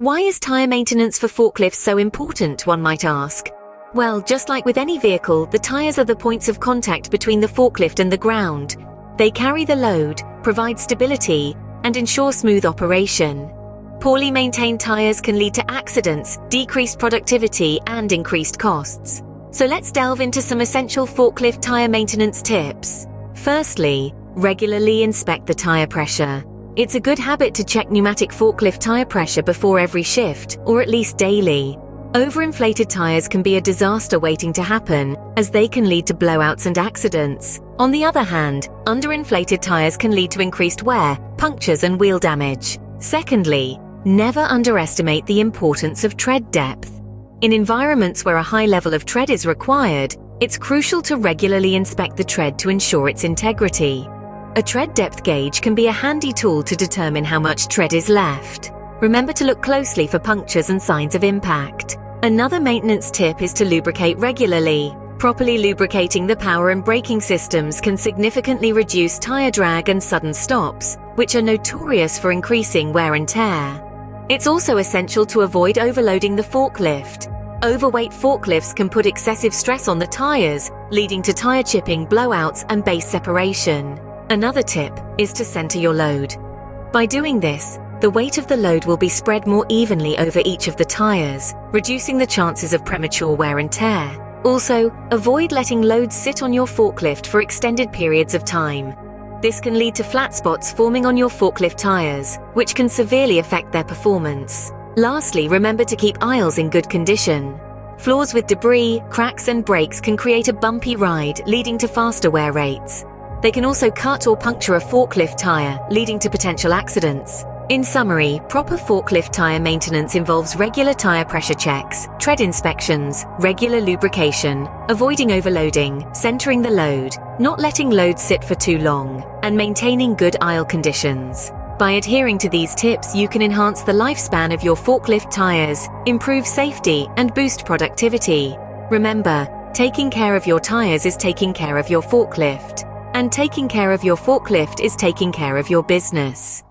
Why is tire maintenance for forklifts so important, one might ask? Well, just like with any vehicle, the tires are the points of contact between the forklift and the ground. They carry the load, provide stability, and ensure smooth operation. Poorly maintained tires can lead to accidents, decreased productivity, and increased costs. So let's delve into some essential forklift tire maintenance tips. Firstly, regularly inspect the tire pressure. It's a good habit to check pneumatic forklift tire pressure before every shift, or at least daily. Overinflated tires can be a disaster waiting to happen, as they can lead to blowouts and accidents. On the other hand, underinflated tires can lead to increased wear, punctures, and wheel damage. Secondly, never underestimate the importance of tread depth. In environments where a high level of tread is required, it's crucial to regularly inspect the tread to ensure its integrity. A tread depth gauge can be a handy tool to determine how much tread is left. Remember to look closely for punctures and signs of impact. Another maintenance tip is to lubricate regularly. Properly lubricating the power and braking systems can significantly reduce tire drag and sudden stops, which are notorious for increasing wear and tear. It's also essential to avoid overloading the forklift. Overweight forklifts can put excessive stress on the tires, leading to tire chipping, blowouts, and base separation. Another tip is to center your load. By doing this, the weight of the load will be spread more evenly over each of the tires, reducing the chances of premature wear and tear. Also, avoid letting loads sit on your forklift for extended periods of time. This can lead to flat spots forming on your forklift tires, which can severely affect their performance. Lastly, remember to keep aisles in good condition. Floors with debris, cracks, and breaks can create a bumpy ride, leading to faster wear rates. They can also cut or puncture a forklift tire, leading to potential accidents. In summary, proper forklift tire maintenance involves regular tire pressure checks, tread inspections, regular lubrication, avoiding overloading, centering the load, not letting loads sit for too long, and maintaining good aisle conditions. By adhering to these tips, you can enhance the lifespan of your forklift tires, improve safety, and boost productivity. Remember, taking care of your tires is taking care of your forklift. And taking care of your forklift is taking care of your business.